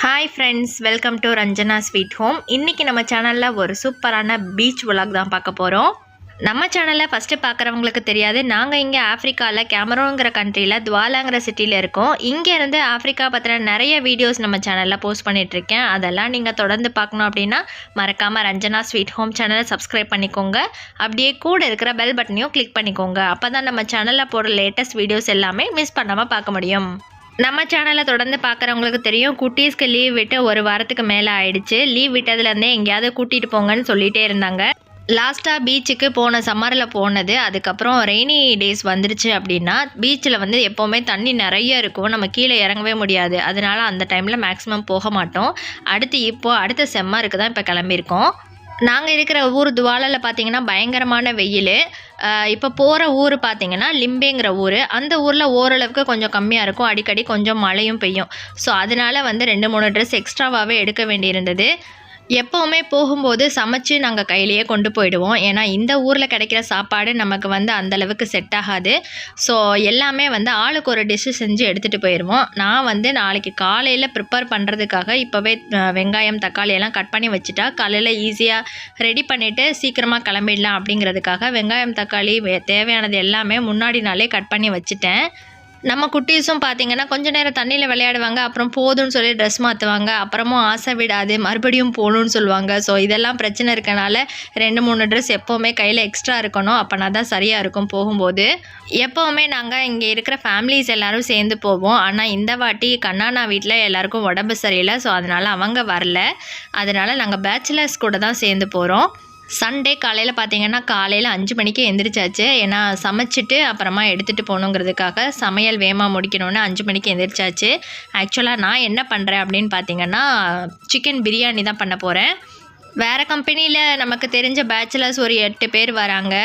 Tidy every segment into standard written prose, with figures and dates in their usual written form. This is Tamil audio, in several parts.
Hi friends, welcome to Ranjana sweet home. இன்றைக்கி நம்ம சேனலில் ஒரு சூப்பரான பீச் விலாக் தான் பார்க்க போகிறோம். நம்ம சேனலில் ஃபஸ்ட்டு பார்க்குறவங்களுக்கு தெரியாது, நாங்கள் இங்கே ஆஃப்ரிக்காவில் கேமரோங்கிற கண்ட்ரியில் துவாலாங்கிற சிட்டியில் இருக்கோம். இங்கேருந்து ஆஃப்ரிக்கா பற்றின நிறைய வீடியோஸ் நம்ம சேனலில் போஸ்ட் பண்ணிகிட்ருக்கேன். அதெல்லாம் நீங்கள் தொடர்ந்து பார்க்கணும் அப்படின்னா மறக்காமல் ரஞ்சனா ஸ்வீட் ஹோம் சேனலை சப்ஸ்கிரைப் பண்ணிக்கோங்க. அப்படியே கூட இருக்கிற பெல் பட்டனையும் கிளிக் பண்ணிக்கோங்க. அப்போ தான் நம்ம சேனலில் போடுற லேட்டஸ்ட் வீடியோஸ் எல்லாமே மிஸ் பண்ணாமல் பார்க்க முடியும். நம்ம சேனலை தொடர்ந்து பார்க்குறவங்களுக்கு தெரியும், குட்டீஸ்க்கு லீவ் விட்டு ஒரு வாரத்துக்கு மேலே ஆயிடுச்சு. லீவ் விட்டதுலேருந்தே எங்கேயாவது கூட்டிகிட்டு போங்கன்னு சொல்லிகிட்டே இருந்தாங்க. லாஸ்ட்டாக பீச்சுக்கு போன சம்மரில் போனது. அதுக்கப்புறம் ரெய்னி டேஸ் வந்துருச்சு அப்படின்னா பீச்சில் வந்து எப்போவுமே தண்ணி நிறைய இருக்கும், நம்ம கீழே இறங்கவே முடியாது. அதனால அந்த டைமில் மேக்ஸிமம் போக மாட்டோம். அடுத்த செம்மருக்கு தான் இப்போ கிளம்பியிருக்கோம். நாங்கள் இருக்கிற ஊர் துவாலாவில் பார்த்திங்கன்னா பயங்கரமான வெயில். இப்போ போகிற ஊர் பார்த்திங்கன்னா லிம்பேங்கிற ஊர். அந்த ஊரில் ஓரளவுக்கு கொஞ்சம் கம்மியாக இருக்கும், அடிக்கடி கொஞ்சம் மழையும் பெய்யும். ஸோ அதனால் வந்து 2-3 ட்ரெஸ் எக்ஸ்ட்ராவாகவே எடுக்க வேண்டியிருந்தது. எப்போவுமே போகும்போது சமைச்சு நாங்கள் கையிலேயே கொண்டு போயிடுவோம். ஏன்னா இந்த ஊரில் கிடைக்கிற சாப்பாடு நமக்கு வந்து அந்தளவுக்கு செட் ஆகாது. ஸோ எல்லாமே வந்து ஆளுக்கு ஒரு டிஷ்ஷு செஞ்சு எடுத்துகிட்டு போயிடுவோம். நான் வந்து நாளைக்கு காலையில் ப்ரிப்பேர் பண்ணுறதுக்காக இப்போவே வெங்காயம் தக்காளி எல்லாம் கட் பண்ணி வச்சுட்டா காலையில் ஈஸியாக ரெடி பண்ணிவிட்டு சீக்கிரமாக கிளம்பிடலாம் அப்படிங்கிறதுக்காக வெங்காயம் தக்காளி தேவையானது எல்லாமே முன்னாடி நாளே கட் பண்ணி வச்சுட்டேன். நம்ம குட்டீஸும் பார்த்திங்கன்னா கொஞ்சம் நேரம் தண்ணியில் விளையாடுவாங்க, அப்புறம் போதும்னு சொல்லி ட்ரெஸ் மாற்றுவாங்க, அப்புறமும் ஆசை விடாது மறுபடியும் போகணுன்னு சொல்லுவாங்க. ஸோ இதெல்லாம் பிரச்சனை இருக்கனால 2-3 ட்ரெஸ் எப்போவுமே கையில் எக்ஸ்ட்ரா இருக்கணும். அப்போனா தான் சரியாக இருக்கும் போகும்போது. எப்போவுமே நாங்கள் இங்கே இருக்கிற ஃபேமிலிஸ் எல்லோரும் சேர்ந்து போவோம். ஆனால் இந்த வாட்டி கண்ணாண்ணா வீட்டில் எல்லாருக்கும் உடம்பு சரியில்லை. ஸோ அதனால் அவங்க வரல. அதனால் நாங்கள் பேச்சுலர்ஸ் கூட தான் சேர்ந்து போகிறோம். சண்டே காலையில் பார்த்திங்கன்னா காலையில் 5 மணிக்கு எந்திரிச்சாச்சு. ஏன்னா சமைச்சிட்டு அப்புறமா எடுத்துகிட்டு போகணுங்கிறதுக்காக சமையல் வேகமாக முடிக்கணுன்னு 5 மணிக்கு எந்திரிச்சாச்சு. ஆக்சுவலாக நான் என்ன பண்ணுறேன் அப்படின்னு பார்த்திங்கன்னா சிக்கன் பிரியாணி தான் பண்ண போகிறேன். வேறு கம்பெனியில் நமக்கு தெரிஞ்ச பேச்சுலர்ஸ் ஒரு 8 பேர் வராங்க.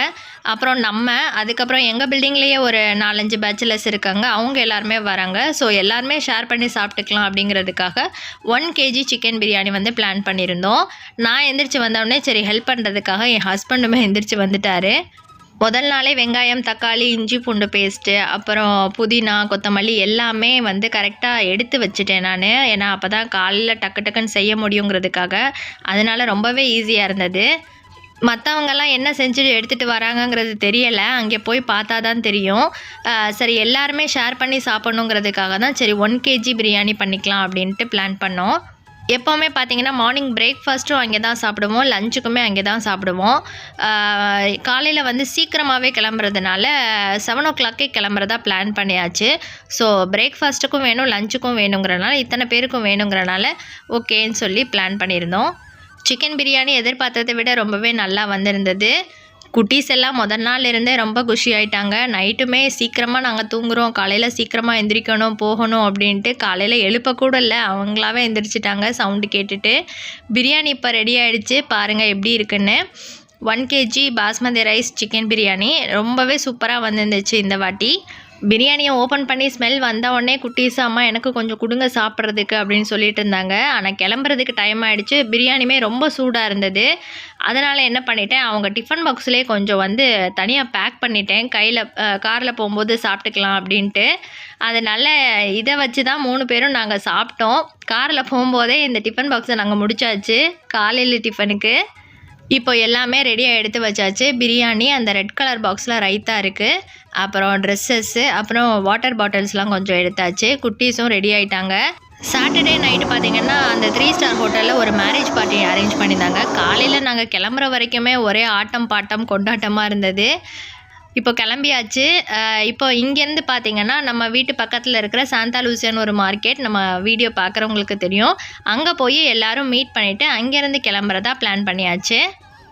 அப்புறம் அதுக்கப்புறம் எங்கள் பில்டிங்லேயே ஒரு 4-5 பேச்சுலர்ஸ் இருக்காங்க, அவங்க எல்லாருமே வராங்க. ஸோ எல்லாருமே ஷேர் பண்ணி சாப்பிட்டுக்கலாம் அப்படிங்கிறதுக்காக 1 kg சிக்கன் பிரியாணி வந்து பிளான் பண்ணியிருந்தோம். நான் எந்திரிச்சு வந்தோடனே சரி ஹெல்ப் பண்ணுறதுக்காக என் ஹஸ்பண்டுமே எந்திரிச்சு வந்துட்டார். முதல் நாளே வெங்காயம் தக்காளி இஞ்சி பூண்டு பேஸ்ட்டு அப்புறம் புதினா கொத்தமல்லி எல்லாமே வந்து கரெக்டாக எடுத்து வச்சுட்டேன் நான். ஏன்னா அப்போ தான் காலையில் டக்குன்னு செய்ய முடியுங்கிறதுக்காக. அதனால் ரொம்பவே ஈஸியாக இருந்தது. மற்றவங்கெல்லாம் என்ன செஞ்சு எடுத்துகிட்டு வராங்கங்கிறது தெரியலை, அங்கே போய் பார்த்தா தான் தெரியும். சரி எல்லாருமே ஷேர் பண்ணி சாப்பிட்ணுங்கிறதுக்காக தான் சரி 1 kg பிரியாணி பண்ணிக்கலாம் அப்படின்ட்டு பிளான் பண்ணோம். எப்போவுமே பார்த்திங்கன்னா மார்னிங் பிரேக்ஃபாஸ்ட்டும் அங்கே தான் சாப்பிடுவோம், லஞ்சுக்குமே அங்கே தான் சாப்பிடுவோம். காலையில் வந்து சீக்கிரமாகவே கிளம்புறதுனால 7 o'clock கிளம்புறதா பிளான் பண்ணியாச்சு. ஸோ பிரேக்ஃபாஸ்ட்டுக்கும் வேணும் லஞ்சுக்கும் வேணுங்கிறனால இத்தனை பேருக்கும் வேணுங்கிறனால ஓகேன்னு சொல்லி பிளான் பண்ணியிருந்தோம். சிக்கன் பிரியாணி எதிர்பார்த்ததை விட ரொம்பவே நல்லா வந்திருந்தது. குட்டீஸ் எல்லாம் முதல் நாள் இருந்தே ரொம்ப குஷி ஆகிட்டாங்க. நைட்டுமே சீக்கிரமாக நாங்கள் தூங்குகிறோம், காலையில் சீக்கிரமாக எந்திரிக்கணும் போகணும் அப்படின்ட்டு காலையில் எழுப்பக்கூட இல்லை, அவங்களாவே எந்திரிச்சிட்டாங்க சவுண்டு கேட்டுட்டு. பிரியாணி இப்போ ரெடி ஆகிடுச்சு, பாருங்கள் எப்படி இருக்குன்னு. 1 kg basmati rice chicken biryani ரொம்பவே சூப்பராக வந்துருந்துச்சு இந்த வாட்டி. பிரியாணியை ஓப்பன் பண்ணி ஸ்மெல் வந்த உடனே குட்டீஸ் அம்மா எனக்கு கொஞ்சம் கொடுங்க சாப்பிட்றதுக்கு அப்படின்னு சொல்லிட்டு இருந்தாங்க. ஆனால் கிளம்புறதுக்கு டைம் ஆகிடுச்சு. பிரியாணியுமே ரொம்ப சூடாக இருந்தது. அதனால் என்ன பண்ணிட்டேன், அவங்க டிஃபன் பாக்ஸ்லேயே கொஞ்சம் வந்து தனியாக பேக் பண்ணிட்டேன், காரில் போகும்போது சாப்பிட்டுக்கலாம் அப்படின்ட்டு. அதனால் இதை வச்சு தான் 3 பேரும் நாங்கள் சாப்பிட்டோம். காரில் போகும்போதே இந்த டிஃபன் பாக்ஸை நாங்கள் முடிச்சாச்சு காலையில் டிஃபனுக்கு. இப்போ எல்லாமே ரெடியாக எடுத்து வச்சாச்சு. பிரியாணி, அந்த ரெட் கலர் பாக்ஸில் ரைத்தா இருக்குது, அப்புறம் ட்ரெஸ்ஸஸ்ஸு, அப்புறம் வாட்டர் பாட்டில்ஸ்லாம் கொஞ்சம் எடுத்தாச்சு. குட்டீஸும் ரெடி ஆகிட்டாங்க. சாட்டர்டே நைட்டு பார்த்திங்கன்னா அந்த 3 ஸ்டார் ஹோட்டலில் ஒரு மேரேஜ் பார்ட்டி அரேஞ்ச் பண்ணியிருந்தாங்க. காலையில் நாங்கள் கிளம்புற வரைக்குமே ஒரே ஆட்டம் பாட்டம் கொண்டாட்டமாக இருந்தது. இப்போ கிளம்பியாச்சு. இப்போ இங்கேருந்து பார்த்திங்கன்னா நம்ம வீட்டு பக்கத்தில் இருக்கிற சாந்தா லூசியான்னு ஒரு மார்க்கெட், நம்ம வீடியோ பார்க்குறவங்களுக்கு தெரியும், அங்கே போய் எல்லோரும் மீட் பண்ணிவிட்டு அங்கேருந்து கிளம்புறதா பிளான் பண்ணியாச்சு.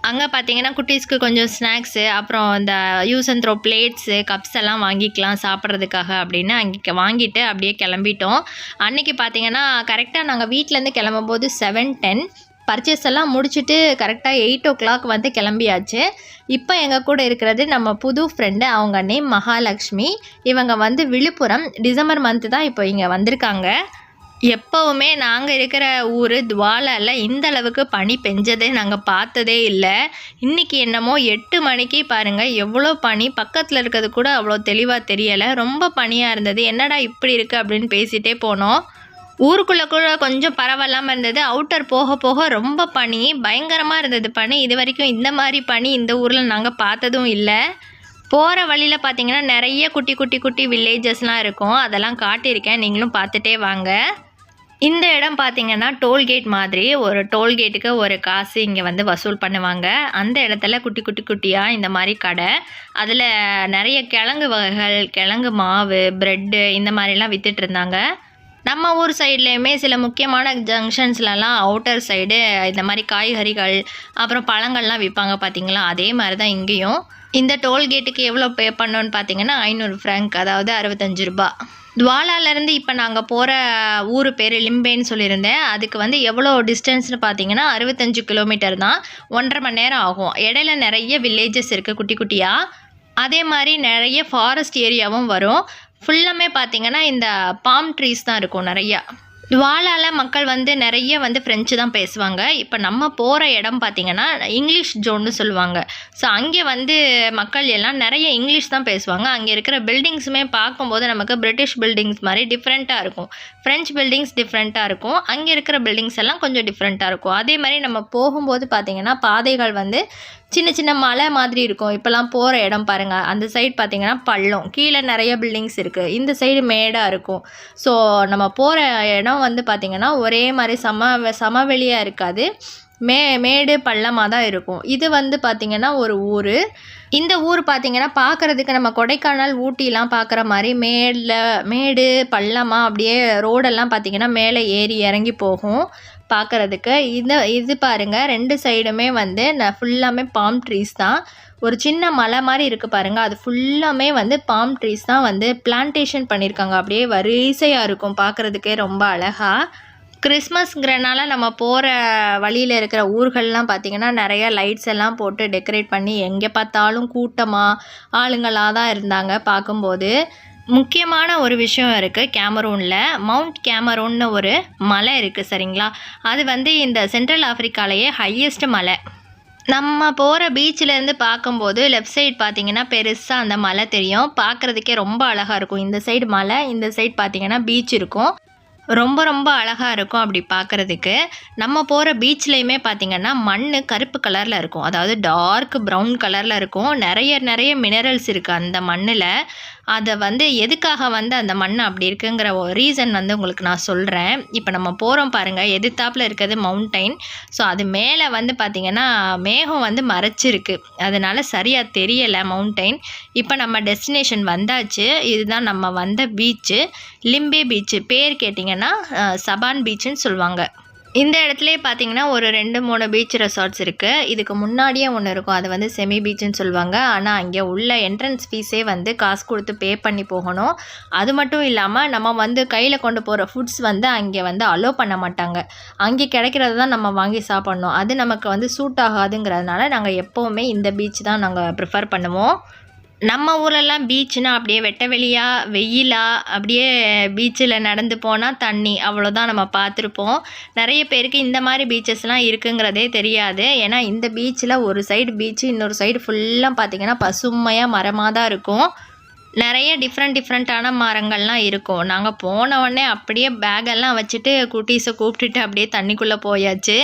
அங்கே பார்த்திங்கன்னா குட்டீஸ்க்கு கொஞ்சம் ஸ்நாக்ஸு, அப்புறம் இந்த use and throw plates cups எல்லாம் வாங்கிக்கலாம் சாப்பிட்றதுக்காக அப்படின்னு அங்கே வாங்கிட்டு அப்படியே கிளம்பிட்டோம். அன்றைக்கி பார்த்திங்கன்னா கரெக்டாக நாங்கள் வீட்டிலேருந்து கிளம்பும்போது 7:10, பர்ச்சேஸ் எல்லாம் முடிச்சுட்டு கரெக்டாக 8 o'clock வந்து கிளம்பியாச்சு. இப்போ எங்கள் கூட இருக்கிறது நம்ம புது ஃப்ரெண்டு, அவங்க நேம் மகாலட்சுமி. இவங்க வந்து விழுப்புரம், டிசம்பர் மந்த்து தான் இப்போ இங்கே வந்திருக்காங்க. எப்போவுமே நாங்கள் இருக்கிற ஊர் துவாலாவில் இந்த அளவுக்கு பனி பெஞ்சதே நாங்கள் பார்த்ததே இல்லை. இன்றைக்கி என்னமோ 8 மணிக்கு பாருங்கள் எவ்வளோ பனி, பக்கத்தில் இருக்கிறது கூட அவ்வளோ தெளிவாக தெரியலை, ரொம்ப பனியாக இருந்தது. என்னடா இப்படி இருக்குது அப்படின்னு பேசிகிட்டே போனோம். ஊருக்குள்ளே கூட கொஞ்சம் பரவாயில்லாமல் இருந்தது. அவுட்டர் போக போக ரொம்ப பனி, பயங்கரமாக இருந்தது பனி. இது வரைக்கும் இந்த மாதிரி பனி இந்த ஊரில் நாங்கள் பார்த்ததும் இல்லை. போகிற வழியில் பார்த்தீங்கன்னா நிறைய குட்டி குட்டி குட்டி வில்லேஜஸ்லாம் இருக்கும். அதெல்லாம் காட்டியிருக்கேன், நீங்களும் பார்த்துட்டே வாங்க. இந்த இடம் பார்த்தீங்கன்னா டோல்கேட் மாதிரி. ஒரு டோல்கேட்டுக்கு ஒரு காசு இங்கே வந்து வசூல் பண்ணுவாங்க. அந்த இடத்துல குட்டி குட்டி குட்டியாக இந்த மாதிரி கடை, அதில் நிறைய கிழங்கு வகைகள், கிழங்கு மாவு, ப்ரெட்டு இந்த மாதிரிலாம் விற்றுட்டு இருந்தாங்க. நம்ம ஊர் சைட்லேயுமே சில முக்கியமான ஜங்ஷன்ஸ்லலாம் அவுட்டர் சைடு இந்த மாதிரி காய்கறிகள் அப்புறம் பழங்கள்லாம் விற்பாங்க பார்த்தீங்களா, அதே மாதிரி தான் இங்கேயும். இந்த டோல்கேட்டுக்கு எவ்வளோ பே பண்ணோன்னு பார்த்தீங்கன்னா 500 ஃப்ராங்க், அதாவது 65 ரூபா. துவாலாலேருந்து இப்போ நாங்கள் போகிற ஊர் பேர் லிம்பேன்னு சொல்லியிருந்தேன். அதுக்கு வந்து எவ்வளோ டிஸ்டன்ஸ்னு பார்த்தீங்கன்னா 65 கிலோமீட்டர் தான். 1.5 மணி நேரம் ஆகும். இடையில நிறைய வில்லேஜஸ் இருக்குது குட்டி குட்டியாக. அதே மாதிரி நிறைய ஃபாரஸ்ட் ஏரியாவும் வரும். ஃபுல்லாமே பார்த்தீங்கன்னா இந்த பாம் ட்ரீஸ் தான் இருக்கும் நிறையா. துவாலால மக்கள் வந்து நிறைய வந்து ஃப்ரெஞ்சு தான் பேசுவாங்க. இப்போ நம்ம போகிற இடம் பார்த்திங்கன்னா இங்கிலீஷ் ஜோன்னு சொல்லுவாங்க. ஸோ அங்கே வந்து மக்கள் எல்லாம் நிறைய இங்கிலீஷ் தான் பேசுவாங்க. அங்கே இருக்கிற பில்டிங்ஸுமே பார்க்கும்போது நமக்கு பிரிட்டிஷ் பில்டிங்ஸ் மாதிரி டிஃப்ரெண்ட்டாக இருக்கும். ஃப்ரெஞ்ச் பில்டிங்ஸ் டிஃப்ரெண்ட்டாக இருக்கும். அங்கே இருக்கிற பில்டிங்ஸ் எல்லாம் கொஞ்சம் டிஃப்ரெண்ட்டாக இருக்கும். அதே மாதிரி நம்ம போகும்போது பார்த்திங்கன்னா பாதைகள் வந்து சின்ன சின்ன மலை மாதிரி இருக்கும். இப்போலாம் போகிற இடம் பாருங்கள், அந்த சைடு பார்த்திங்கன்னா பள்ளம், கீழே நிறைய பில்டிங்ஸ் இருக்குது, இந்த சைடு மேடாக இருக்கும். ஸோ நம்ம போகிற இடம் வந்து பார்த்திங்கன்னா ஒரே மாதிரி சமவெளியாக இருக்காது, மேடு பள்ளமாக தான் இருக்கும். இது வந்து பார்த்திங்கன்னா ஒரு ஊர். இந்த ஊர் பார்த்திங்கன்னா பார்க்குறதுக்கு நம்ம கொடைக்கானல் ஊட்டிலாம் பார்க்குற மாதிரி மேடு பள்ளமாக அப்படியே ரோடெல்லாம் பார்த்திங்கன்னா மேலே ஏறி இறங்கி போகும் பார்க்குறதுக்கு. இது பாருங்கள், 2 சைடுமே வந்து ஃபுல்லாமே பாம் ட்ரீஸ் தான். ஒரு சின்ன மலை மாதிரி இருக்குது பாருங்கள், அது ஃபுல்லாமே வந்து பாம் ட்ரீஸ் தான் வந்து பிளான்டேஷன் பண்ணியிருக்காங்க. அப்படியே வரிசையாக இருக்கும், பார்க்குறதுக்கே ரொம்ப அழகாக. கிறிஸ்மஸ்ங்கிறனால நம்ம போகிற வழியில் இருக்கிற ஊர்கள்லாம் பார்த்திங்கன்னா நிறைய லைட்ஸ் எல்லாம் போட்டு டெக்கரேட் பண்ணி எங்கே பார்த்தாலும் கூட்டமாக ஆளுங்களாக தான் இருந்தாங்க பார்க்கும்போது. முக்கியமான ஒரு விஷயம் இருக்குது கேமரூனில். மவுண்ட் கேமரூன்னு ஒரு மலை இருக்குது சரிங்களா. அது வந்து இந்த சென்ட்ரல் ஆஃப்ரிக்காலேயே ஹையஸ்ட் மலை. நம்ம போகிற பீச்சிலேருந்து பார்க்கும்போது லெஃப்ட் சைடு பார்த்திங்கன்னா பெருசாக அந்த மலை தெரியும். பார்க்குறதுக்கே ரொம்ப அழகாக இருக்கும். இந்த சைடு மலை, இந்த சைடு பார்த்திங்கன்னா பீச் இருக்கும். ரொம்ப ரொம்ப அழகாக இருக்கும் அப்படி பார்க்குறதுக்கு. நம்ம போகிற பீச்லேயுமே பார்த்திங்கன்னா மண் கருப்பு கலரில் இருக்கும், அதாவது டார்க் ப்ரௌன் கலரில் இருக்கும். நிறைய மினரல்ஸ் இருக்குது அந்த மண்ணில். அதை வந்து எதுக்காக வந்து அந்த மண் அப்படி இருக்குங்கிற ஒரு ரீசன் வந்து உங்களுக்கு நான் சொல்கிறேன். இப்போ நம்ம போகிறோம் பாருங்கள், எதிர்த்தாப்பில் இருக்கிறது மவுண்டைன். ஸோ அது மேலே வந்து பார்த்திங்கன்னா மேகம் வந்து மறைச்சிருக்கு, அதனால் சரியாக தெரியலை மவுண்டைன். இப்போ நம்ம டெஸ்டினேஷன் வந்தாச்சு. இதுதான் நம்ம வந்த பீச்சு, லிம்பே பீச்சு. பேர் கேட்டிங்கன்னா சபான் பீச்சுன்னு சொல்லுவாங்க. இந்த இடத்துலையே பார்த்தீங்கன்னா ஒரு 2-3 பீச் ரெசார்ட்ஸ் இருக்குது. இதுக்கு முன்னாடியே ஒன்று இருக்கும், அது வந்து செமி பீச்சுன்னு சொல்லுவாங்க. ஆனால் அங்கே உள்ள என்ட்ரன்ஸ் ஃபீஸே வந்து காசு கொடுத்து பே பண்ணி போகணும். அது மட்டும் இல்லாமல் நம்ம வந்து கையில் கொண்டு போகிற ஃபுட்ஸ் வந்து அங்கே வந்து அலோவ் பண்ண மாட்டாங்க. அங்கே கிடைக்கிறது தான் நம்ம வாங்கி சாப்பிட்ணும். அது நமக்கு வந்து சூட் ஆகாதுங்கிறதுனால நாங்கள் எப்போவுமே இந்த பீச் தான் நாங்கள் ப்ரிஃபர் பண்ணுவோம். நம்ம ஊரெல்லாம் பீச்சுனா அப்படியே வெட்ட வெளியாக வெயிலாக அப்படியே பீச்சில் நடந்து போனால் தண்ணி, அவ்வளோதான் நம்ம பார்த்துருப்போம். நிறைய பேருக்கு இந்த மாதிரி பீச்சஸ்லாம் இருக்குங்கிறதே தெரியாது. ஏன்னா இந்த பீச்சில் ஒரு சைடு பீச்சு, இன்னொரு சைடு ஃபுல்லாக பார்த்திங்கன்னா பசுமையாக மரமாக தான் இருக்கும். நிறைய டிஃப்ரெண்ட்டான மரங்கள்லாம் இருக்கும். நாங்கள் போன உடனே அப்படியே பேக்கெல்லாம் வச்சுட்டு குட்டீஸை கூப்பிட்டுட்டு அப்படியே தண்ணிக்குள்ளே போயாச்சு.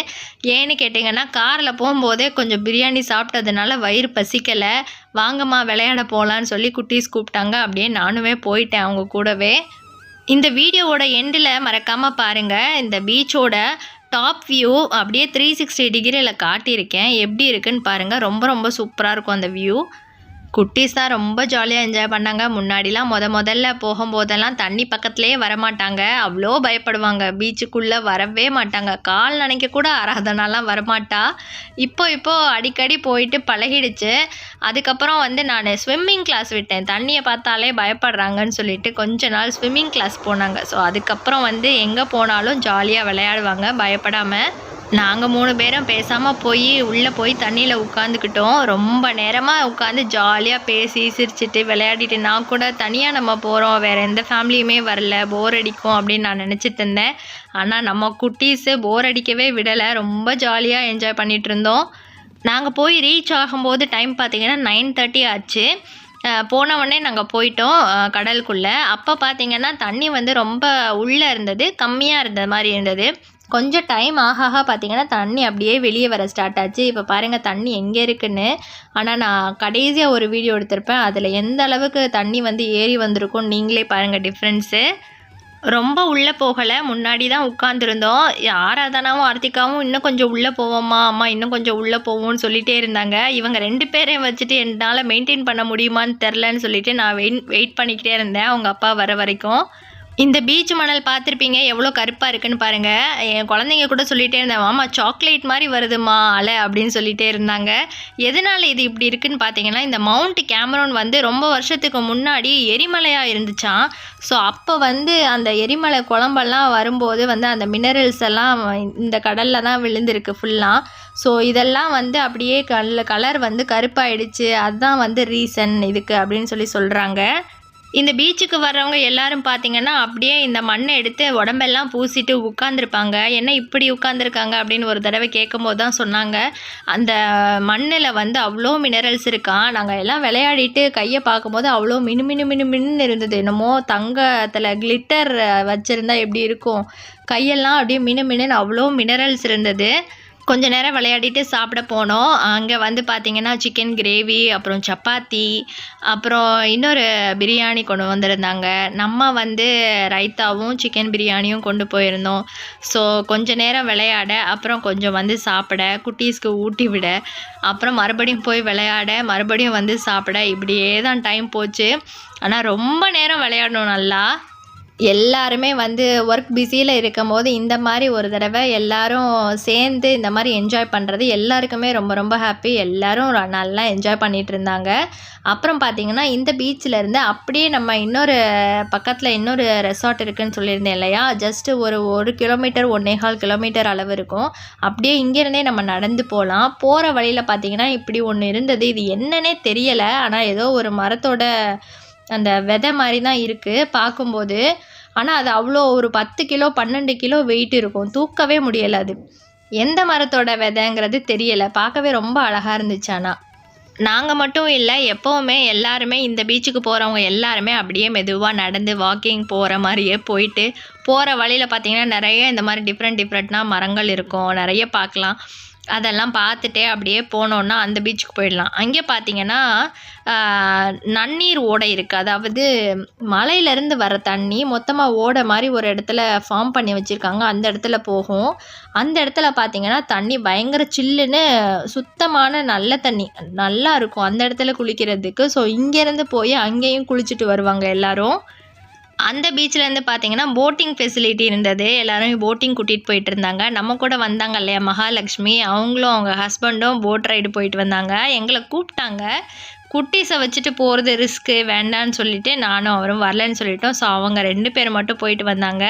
ஏன்னு கேட்டிங்கன்னா காரில் போகும்போதே கொஞ்சம் பிரியாணி சாப்பிட்டதுனால வயிறு பசிக்கலை. வாங்கம்மா விளையாட போகலான்னு சொல்லி குட்டீஸ் கூப்பிட்டாங்க. அப்படியே நானுமே போயிட்டேன் அவங்க கூடவே. இந்த வீடியோவோட எண்டில் மறக்காமல் பாருங்கள், இந்த பீச்சோட டாப் வியூ அப்படியே 360 டிகிரியில் காட்டியிருக்கேன். எப்படி இருக்குன்னு பாருங்கள், ரொம்ப ரொம்ப சூப்பராக இருக்கும் அந்த வியூ. குட்டீஸ் தான் ரொம்ப ஜாலியாக என்ஜாய் பண்ணாங்க. முன்னாடிலாம் முதல்ல போகும்போதெல்லாம் தண்ணி பக்கத்துலேயே வரமாட்டாங்க, அவ்வளோ பயப்படுவாங்க. பீச்சுக்குள்ளே வரவே மாட்டாங்க, கால் நனைக்க கூட ஆராதனாலாம் வரமாட்டா. இப்போ அடிக்கடி போயிட்டு பழகிடுச்சு. அதுக்கப்புறம் வந்து நான் ஸ்விம்மிங் கிளாஸ் விட்டேன். தண்ணியை பார்த்தாலே பயப்படுறாங்கன்னு சொல்லிட்டு கொஞ்ச நாள் ஸ்விம்மிங் கிளாஸ் போனாங்க. ஸோ அதுக்கப்புறம் வந்து எங்கே போனாலும் ஜாலியாக விளையாடுவாங்க பயப்படாமல். நாங்கள் 3 பேரும் பேசாமல் உள்ளே போய் தண்ணியில் உட்காந்துக்கிட்டோம். ரொம்ப நேரமாக உட்காந்து ஜாலியாக பேசி சிரிச்சிட்டு விளையாடிட்டு, நான் கூட தனியாக நம்ம போகிறோம், வேறு எந்த ஃபேமிலியுமே வரல, போர் அடிக்கும் அப்படின்னு நான் நினச்சிட்டு இருந்தேன். ஆனால் நம்ம குட்டீஸு போர் அடிக்கவே விடலை, ரொம்ப ஜாலியாக என்ஜாய் பண்ணிகிட்டு இருந்தோம். நாங்கள் போய் ரீச் ஆகும்போது டைம் பார்த்திங்கன்னா 9:30 ஆச்சு. போன உடனே நாங்கள் போயிட்டோம் கடலுக்குள்ளே. அப்போ பார்த்திங்கன்னா தண்ணி வந்து ரொம்ப உள்ளே இருந்தது, கம்மியாக இருந்த மாதிரி இருந்தது. கொஞ்சம் டைம் ஆக ஆக பார்த்திங்கன்னா தண்ணி அப்படியே வெளியே வர ஸ்டார்ட் ஆச்சு. இப்போ பாருங்கள் தண்ணி எங்கே இருக்குன்னு. ஆனால் நான் கடைசியாக ஒரு வீடியோ எடுத்திருப்பேன், அதில் எந்த அளவுக்கு தண்ணி வந்து ஏறி வந்திருக்கும் நீங்களே பாருங்கள் டிஃப்ரென்ஸு. ரொம்ப உள்ளே போகலை, முன்னாடி தான் உட்காந்துருந்தோம். ஆராதனாவும் ஆர்த்திகாவும் இன்னும் கொஞ்சம் உள்ளே போவோம்மா அம்மா, இன்னும் கொஞ்சம் உள்ளே போவோம்னு சொல்லிகிட்டே இருந்தாங்க. இவங்க 2 பேரையும் வச்சுட்டு என்னால் மெயின்டைன் பண்ண முடியுமான்னு தெரிலன்னு சொல்லிட்டு நான் வெயிட் பண்ணிக்கிட்டே இருந்தேன் அவங்க அப்பா வர வரைக்கும். இந்த பீச் மணல் பார்த்துருப்பீங்க, எவ்வளோ கருப்பாக இருக்குன்னு பாருங்கள். என் குழந்தைங்க கூட சொல்லிகிட்டே இருந்தேன், மாமா சாக்லேட் மாதிரி வருதுமா அலை அப்படின்னு சொல்லிகிட்டே இருந்தாங்க. எதனால் இது இப்படி இருக்குன்னு பார்த்தீங்கன்னா, இந்த மவுண்ட் கேமரோன் வந்து ரொம்ப வருஷத்துக்கு முன்னாடி எரிமலையாக இருந்துச்சான். ஸோ அப்போ வந்து அந்த எரிமலை குழம்பெல்லாம் வரும்போது வந்து அந்த மினரல்ஸ் எல்லாம் இந்த கடலில் தான் விழுந்திருக்கு ஃபுல்லாக. ஸோ இதெல்லாம் வந்து அப்படியே கலர் வந்து கருப்பாயிடுச்சு, அதுதான் வந்து ரீசன் இதுக்கு அப்படின்னு சொல்கிறாங்க. இந்த பீச்சுக்கு வர்றவங்க எல்லாரும் பார்த்திங்கன்னா அப்படியே இந்த மண்ணை எடுத்து உடம்பெல்லாம் பூசிட்டு உட்காந்துருப்பாங்க. என்ன இப்படி உட்காந்துருக்காங்க அப்படின்னு ஒரு தடவை கேட்கும்போது தான் சொன்னாங்க, அந்த மண்ணில் வந்து அவ்வளோ மினரல்ஸ் இருக்கான். நாங்கள் எல்லாம் விளையாடிட்டு கையை பார்க்கும்போது அவ்வளோ மின்னு இருந்தது. என்னமோ தங்கத்தில் கிளிட்டர் வச்சுருந்தா எப்படி இருக்கும், கையெல்லாம் அப்படியே மின்னு அவ்வளோ மினரல்ஸ் இருந்தது. கொஞ்ச நேரம் விளையாடிட்டு சாப்பிட போனோம். அங்கே வந்து பார்த்திங்கன்னா சிக்கன் கிரேவி, அப்புறம் சப்பாத்தி, அப்புறம் இன்னொரு பிரியாணி கொண்டு வந்திருந்தாங்க. நம்ம வந்து ரைத்தாவும் சிக்கன் பிரியாணியும் கொண்டு போயிருந்தோம். ஸோ கொஞ்ச நேரம் விளையாட, அப்புறம் கொஞ்சம் வந்து சாப்பிட, குட்டீஸ்க்கு ஊட்டி விட, அப்புறம் மறுபடியும் போய் விளையாட, மறுபடியும் வந்து சாப்பிட, இப்படியே தான் டைம் போச்சு. ஆனால் ரொம்ப நேரம் விளையாடணும் நல்லா. எல்லாருமே வந்து ஒர்க் பிஸியில் இருக்கும் போது இந்த மாதிரி ஒரு தடவை எல்லாரும் சேர்ந்து இந்த மாதிரி என்ஜாய் பண்ணுறது எல்லாருக்குமே ரொம்ப ரொம்ப ஹாப்பி. எல்லோரும் நல்லா என்ஜாய் பண்ணிகிட்டு இருந்தாங்க. அப்புறம் பார்த்திங்கன்னா இந்த பீச்சிலேருந்து அப்படியே நம்ம இன்னொரு பக்கத்தில் இன்னொரு ரெசார்ட் இருக்குதுன்னு சொல்லியிருந்தேன் இல்லையா, ஜஸ்ட்டு ஒரு கிலோமீட்டர் 1.25 கிலோமீட்டர் அளவு இருக்கும். அப்படியே இங்கேருந்தே நம்ம நடந்து போகலாம். போகிற வழியில் பார்த்திங்கன்னா இப்படி ஒன்று இருந்தது, இது என்னன்னே தெரியலை. ஆனால் ஏதோ ஒரு மரத்தோட அந்த விதை மாதிரி தான் இருக்குது பார்க்கும்போது. ஆனால் அது அவ்வளோ ஒரு 10 கிலோ 12 கிலோ வெயிட் இருக்கும், தூக்கவே முடியலை. அது எந்த மரத்தோட விதைங்கிறது தெரியலை, பார்க்கவே ரொம்ப அழகாக இருந்துச்சு. ஆனால் நாங்கள் மட்டும் இல்லை, எப்போவுமே எல்லாருமே இந்த பீச்சுக்கு போகிறவங்க எல்லாருமே அப்படியே மெதுவாக நடந்து வாக்கிங் போகிற மாதிரியே போயிட்டு, போகிற வழியில் பார்த்திங்கன்னா நிறைய இந்த மாதிரி டிஃப்ரெண்ட்டாக மரங்கள் இருக்கும், நிறைய பார்க்கலாம். அதெல்லாம் பார்த்துட்டே அப்படியே போனோன்னா அந்த பீச்சுக்கு போயிடலாம். அங்கே பார்த்திங்கன்னா நன்னீர் ஓடை இருக்குது. அதாவது மலையிலேருந்து வர தண்ணி மொத்தமாக ஓடை மாதிரி ஒரு இடத்துல ஃபார்ம் பண்ணி வச்சுருக்காங்க. அந்த இடத்துல போகும். அந்த இடத்துல பார்த்திங்கன்னா தண்ணி பயங்கர சில்லுன்னு சுத்தமான நல்ல தண்ணி நல்லா இருக்கும் அந்த இடத்துல குளிக்கிறதுக்கு. ஸோ இங்கேருந்து போய் அங்கேயும் குளிச்சுட்டு வருவாங்க எல்லோரும். அந்த பீச்சிலேருந்து பார்த்திங்கன்னா போட்டிங் ஃபெசிலிட்டி இருந்தது. எல்லோரும் போட்டிங் கூட்டிகிட்டு போயிட்டு இருந்தாங்க. நம்ம கூட வந்தாங்க இல்லையா மகாலட்சுமி, அவங்களும் அவங்க ஹஸ்பண்டும் போட் ரைடு போயிட்டு வந்தாங்க. எங்களை கூப்பிட்டாங்க. குட்டீஸை வச்சுட்டு போகிறது ரிஸ்க்கு வேண்டான்னு சொல்லிவிட்டு நானும் அவரும் வரலன்னு சொல்லிட்டோம். ஸோ அவங்க 2 பேர் மட்டும் போயிட்டு வந்தாங்க.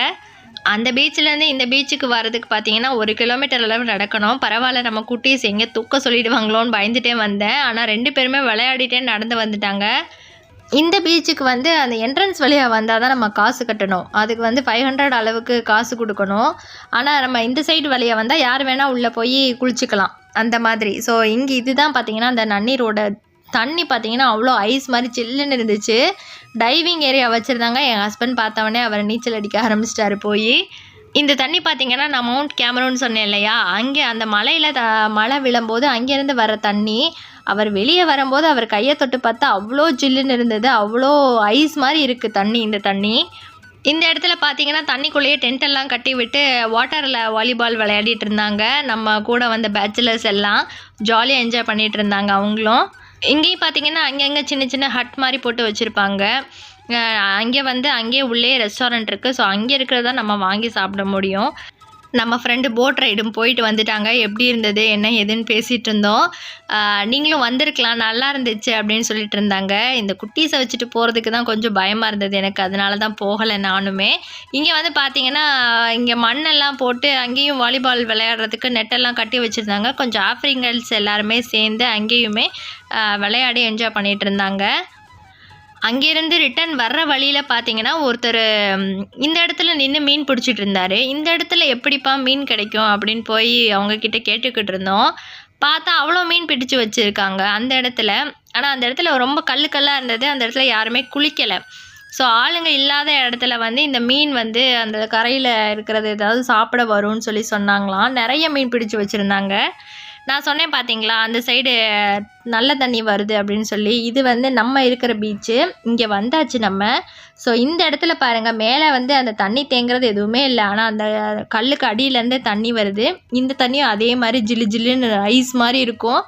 அந்த பீச்சிலேருந்து இந்த பீச்சுக்கு வரதுக்கு பார்த்திங்கன்னா 1 கிலோமீட்டர் அளவு நடக்கணும். பரவாயில்ல, நம்ம குட்டீஸ் எங்கே தூக்க சொல்லிடுவாங்களோன்னு பயந்துட்டே வந்தேன். ஆனால் 2 பேருமே விளையாடிட்டே நடந்து வந்துட்டாங்க. இந்த பீச்சுக்கு வந்து அந்த என்ட்ரன்ஸ் வழியாக வந்தால் தான் நம்ம காசு கட்டணும். அதுக்கு வந்து 500 அளவுக்கு காசு கொடுக்கணும். ஆனால் நம்ம இந்த சைடு வழியாக வந்தால் யார் வேணால் உள்ளே போய் குளிச்சுக்கலாம் அந்த மாதிரி. ஸோ இங்கே இதுதான் பார்த்திங்கன்னா அந்த நன்னீரோட தண்ணி பார்த்திங்கன்னா அவ்வளோ ஐஸ் மாதிரி சில்லுன்னு இருந்துச்சு. டைவிங் ஏரியா வச்சுருந்தாங்க. என் ஹஸ்பண்ட் பார்த்தவொடனே அவர் நீச்சல் அடிக்க ஆரம்பிச்சிட்டாரு போய். இந்த தண்ணி பார்த்திங்கன்னா நான் மவுண்ட் கேமரோன்னு சொன்னேன் இல்லையா, அங்கே அந்த மலையில் மழை விழும்போது அங்கேருந்து வர தண்ணி. அவர் வெளியே வரும்போது அவர் கையை தொட்டு பார்த்தா அவ்வளோ ஜில்லுன்னு இருந்தது, அவ்வளோ ஐஸ் மாதிரி இருக்குது தண்ணி. இந்த தண்ணி இந்த இடத்துல பார்த்திங்கன்னா தண்ணிக்குள்ளேயே டென்ட்டெல்லாம் கட்டி விட்டு வாட்டரில் வாலிபால் விளையாடிட்டு இருந்தாங்க. நம்ம கூட வந்த பேச்சுலர்ஸ் எல்லாம் ஜாலியாக என்ஜாய் பண்ணிகிட்டு இருந்தாங்க அவங்களும். இங்கேயும் பார்த்திங்கன்னா அங்கங்கே சின்ன சின்ன ஹட் மாதிரி போட்டு வச்சுருப்பாங்க. அங்கே வந்து அங்கேயே உள்ளே ரெஸ்டாரண்ட் இருக்குது. ஸோ அங்கே இருக்கிறதா நம்ம வாங்கி சாப்பிட முடியும். நம்ம ஃப்ரெண்டு போட் ரைடும் போயிட்டு வந்துட்டாங்க. எப்படி இருந்தது என்ன ஏதுன்னு பேசிகிட்டு இருந்தோம். நீங்களும் வந்திருக்கலாம், நல்லா இருந்துச்சு அப்படின்னு சொல்லிட்டு இருந்தாங்க. இந்த குட்டீஸை வச்சுட்டு போகிறதுக்கு தான் கொஞ்சம் பயமாக இருந்தது எனக்கு, அதனால தான் போகலை நானுமே. இங்கே வந்து பார்த்திங்கன்னா இங்கே மண்ணெல்லாம் போட்டு அங்கேயும் வாலிபால் விளையாடுறதுக்கு நெட்டெல்லாம் கட்டி வச்சுருந்தாங்க. கொஞ்சம் ஆஃப்ரிக்கன்ஸ் எல்லாருமே சேர்ந்து அங்கேயுமே விளையாடி என்ஜாய் பண்ணிகிட்டு இருந்தாங்க. அங்கேருந்து ரிட்டன் வர்ற வழியில் பார்த்தீங்கன்னா ஒருத்தர் இந்த இடத்துல நின்று மீன் பிடிச்சிட்டு இருந்தார். இந்த இடத்துல எப்படிப்பா மீன் கிடைக்கும் அப்படின்னு போய் அவங்கக்கிட்ட கேட்டுக்கிட்டு இருந்தோம். பார்த்தா அவ்வளோ மீன் பிடிச்சு வச்சுருக்காங்க அந்த இடத்துல. ஆனால் அந்த இடத்துல ரொம்ப கல்லாக இருந்தது. அந்த இடத்துல யாருமே குளிக்கலை. ஸோ ஆளுங்க இல்லாத இடத்துல வந்து இந்த மீன் வந்து அந்த கரையில் இருக்கிறது ஏதாவது சாப்பிட வரும்னு சொல்லி சொன்னாங்களாம். நிறைய மீன் பிடிச்சி வச்சுருந்தாங்க. நான் சொன்னேன் பார்த்தீங்களா, அந்த சைடு நல்ல தண்ணி வருது அப்படின்னு சொல்லி. இது வந்து நம்ம இருக்கிற பீச்சு. இங்கே வந்தாச்சு நம்ம. ஸோ இந்த இடத்துல பாருங்கள், மேலே வந்து அந்த தண்ணி தேங்குறது எதுவுமே இல்லை. ஆனால் அந்த கல்லுக்கு அடியிலேருந்தே தண்ணி வருது. இந்த தண்ணியும் அதே மாதிரி ஜில்லு ஜில்லுன்னு ஐஸ் மாதிரி இருக்கும்.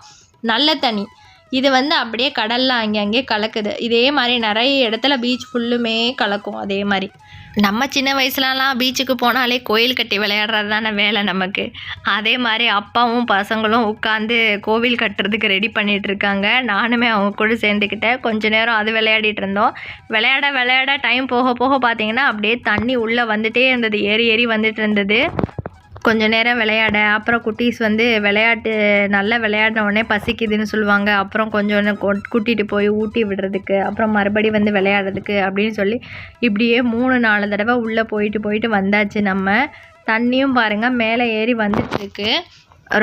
நல்ல தண்ணி. இது வந்து அப்படியே கடலில் அங்கே கலக்குது. இதே மாதிரி நிறைய இடத்துல பீச் ஃபுல்லுமே கலக்கும். அதே மாதிரி நம்ம சின்ன வயசுலலாம் பீச்சுக்கு போனாலே கோயில் கட்டி விளையாடுறது தானே வேலை நமக்கு. அதே மாதிரி அப்பாவும் பசங்களும் உட்காந்து கோவில் கட்டுறதுக்கு ரெடி பண்ணிகிட்டு இருக்காங்க. நானுமே அவங்க கூட சேர்ந்துக்கிட்டேன். கொஞ்ச நேரம் அது விளையாடிட்டு இருந்தோம். விளையாட டைம் போக போக பார்த்தீங்கன்னா அப்படியே தண்ணி உள்ளே வந்துகிட்டே இருந்தது. ஏறி வந்துட்டு இருந்தது. கொஞ்ச நேரம் விளையாட, அப்புறம் குட்டீஸ் வந்து நல்லா விளையாடின உடனே பசிக்குதுன்னு சொல்லுவாங்க. அப்புறம் கொஞ்சம் கூட்டிகிட்டு போய் ஊட்டி விடுறதுக்கு, அப்புறம் மறுபடி வந்து விளையாடுறதுக்கு அப்படின்னு சொல்லி இப்படியே 3-4 தடவை உள்ளே போயிட்டு வந்தாச்சு நம்ம. தண்ணியும் பாருங்கள் மேலே ஏறி வந்துட்டுருக்கு.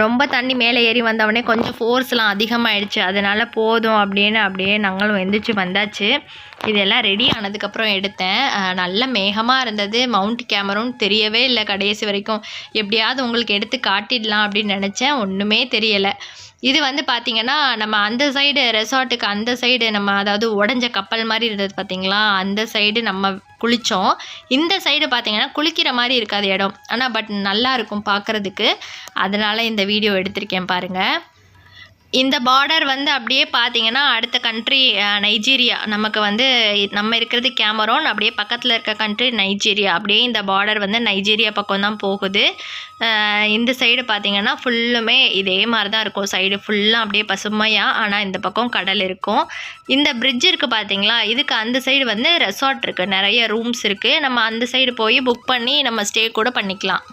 ரொம்ப தண்ணி மேலே ஏறி வந்தவுடனே கொஞ்சம் ஃபோர்ஸ்லாம் அதிகமாகிடுச்சு. அதனால் போதும் அப்படியே நாங்களும் எந்திரிச்சு வந்தாச்சு. இதெல்லாம் ரெடி ஆனதுக்கப்புறம் எடுத்தேன். நல்ல மேகமாக இருந்தது. மவுண்ட் கேமரூன் தெரியவே இல்லை கடைசி வரைக்கும். எப்படியாவது உங்களுக்கு எடுத்து காட்டிடலாம் அப்படின்னு நினச்சேன். ஒன்றுமே தெரியலை. இது வந்து பார்த்திங்கன்னா நம்ம அந்த சைடு ரெசார்ட்டுக்கு அந்த சைடு நம்ம அதாவது உடஞ்ச கப்பல் மாதிரி இருந்தது பார்த்திங்களா, அந்த சைடு நம்ம குளித்தோம். இந்த சைடு பார்த்திங்கன்னா குளிக்கிற மாதிரி இருக்காது இடம். ஆனால் பட் நல்லாயிருக்கும் பார்க்குறதுக்கு. அதனால் இந்த வீடியோ எடுத்திருக்கேன் பாருங்கள். இந்த பார்டர் வந்து அப்படியே பார்த்தீங்கன்னா அடுத்த கண்ட்ரி நைஜீரியா. நமக்கு வந்து நம்ம இருக்கிறது கேமரோன், அப்படியே பக்கத்தில் இருக்க கண்ட்ரி நைஜீரியா. அப்படியே இந்த பார்டர் வந்து நைஜீரியா பக்கம் தான் போகுது. இந்த சைடு பார்த்திங்கன்னா ஃபுல்லுமே இதே மாதிரி தான் இருக்கும். சைடு ஃபுல்லாக அப்படியே பசுமையாக. ஆனால் இந்த பக்கம் கடல் இருக்கும். இந்த பிரிட்ஜ் இருக்குது பார்த்தீங்களா, இதுக்கு அந்த சைடு வந்து ரெசார்ட் இருக்குது. நிறைய ரூம்ஸ் இருக்குது. நம்ம அந்த சைடு போய் புக் பண்ணி நம்ம ஸ்டே கூட பண்ணிக்கலாம்.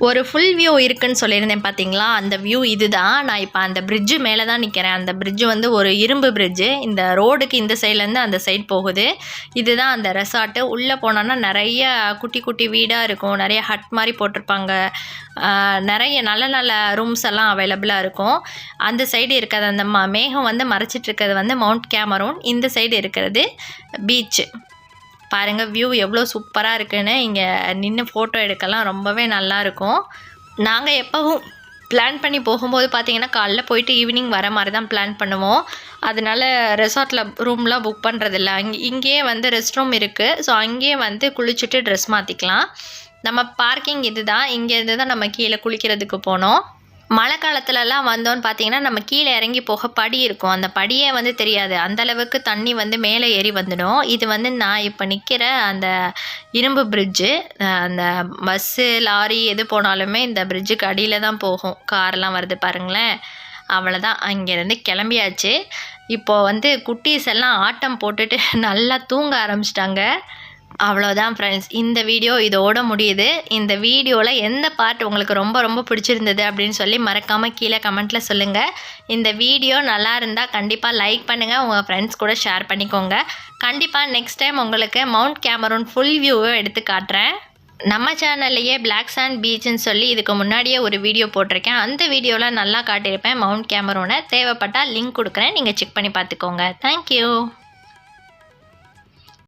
ஒரு ஃபுல் வியூ இருக்குன்னு சொல்லியிருந்தேன் பார்த்தீங்களா, அந்த வியூ இது தான். நான் இப்போ அந்த பிரிட்ஜு மேலே தான் நிற்கிறேன். அந்த பிரிட்ஜு வந்து ஒரு இரும்பு பிரிட்ஜு. இந்த ரோடுக்கு இந்த சைட்லேருந்து அந்த சைடு போகுது. இதுதான் அந்த ரெசார்ட்டு. உள்ளே போனோன்னா நிறைய குட்டி வீடாக இருக்கும். நிறைய ஹட் மாதிரி போட்டிருப்பாங்க. நிறைய நல்ல ரூம்ஸ் எல்லாம் அவைலபிளாக இருக்கும். அந்த சைடு இருக்கிறது அந்த மேகம் வந்து மறைச்சிட்ருக்கிறது வந்து மவுண்ட் கேமரூன். இந்த சைடு இருக்கிறது பீச்சு. பாருங்கள் வியூ எவ்வளோ சூப்பராக இருக்குன்னு. இங்கே நின்று ஃபோட்டோ எடுக்கலாம் ரொம்பவே நல்லாயிருக்கும். நாங்கள் எப்போவும் பிளான் பண்ணி போகும்போது பார்த்திங்கன்னா காலைல போயிட்டு ஈவினிங் வர மாதிரி தான் பிளான் பண்ணுவோம். அதனால் ரெசார்ட்டில் ரூம்லாம் புக் பண்ணுறதில்ல. இங்கேயே வந்து ரெஸ்ட் ரூம் இருக்குது. ஸோ அங்கேயே வந்து குளிச்சுட்டு ட்ரெஸ் மாற்றிக்கலாம். நம்ம பார்க்கிங் இது தான். இங்கேருந்து தான் நம்ம கீழே குளிக்கிறதுக்கு போனோம். மழை காலத்துலலாம் வந்தோன்னு பார்த்தீங்கன்னா நம்ம கீழே இறங்கி போக படி இருக்கும். அந்த படியே வந்து தெரியாது. அந்தளவுக்கு தண்ணி வந்து மேலே ஏறி வந்துடும். இது வந்து நான் இப்போ நிற்கிற அந்த இரும்பு பிரிட்ஜு. அந்த பஸ்ஸு லாரி எது போனாலுமே இந்த பிரிட்ஜுக்கு அடியில் தான் போகும். கார்லாம் வருது பாருங்களேன். அவ்வளோதான், அங்கேருந்து கிளம்பியாச்சு. இப்போது வந்து குட்டீஸ் எல்லாம் ஆட்டம் போட்டுட்டு நல்லா தூங்க ஆரம்பிச்சிட்டாங்க. அவ்வளோதான் ஃப்ரெண்ட்ஸ், இந்த வீடியோ இதோட முடியுது. இந்த வீடியோவில் எந்த பார்ட் உங்களுக்கு ரொம்ப பிடிச்சிருந்தது அப்படின்னு சொல்லி மறக்காமல் கீழே கமெண்ட்டில் சொல்லுங்கள். இந்த வீடியோ நல்லா இருந்தால் கண்டிப்பாக லைக் பண்ணுங்கள். உங்கள் ஃப்ரெண்ட்ஸ் கூட ஷேர் பண்ணிக்கோங்க. கண்டிப்பாக நெக்ஸ்ட் டைம் உங்களுக்கு மவுண்ட் கேமரூன் ஃபுல் வியூவை எடுத்து காட்டுறேன். நம்ம சேனல்லையே பிளாக் சாண்ட் பீச்சுன்னு சொல்லி இதுக்கு முன்னாடியே ஒரு வீடியோ போட்டிருக்கேன். அந்த வீடியோவில் நல்லா காட்டியிருப்பேன் மவுண்ட் கேமரூனை. தேவைப்பட்டால் லிங்க் கொடுக்குறேன், நீங்கள் செக் பண்ணி பார்த்துக்கோங்க. தேங்க்யூ.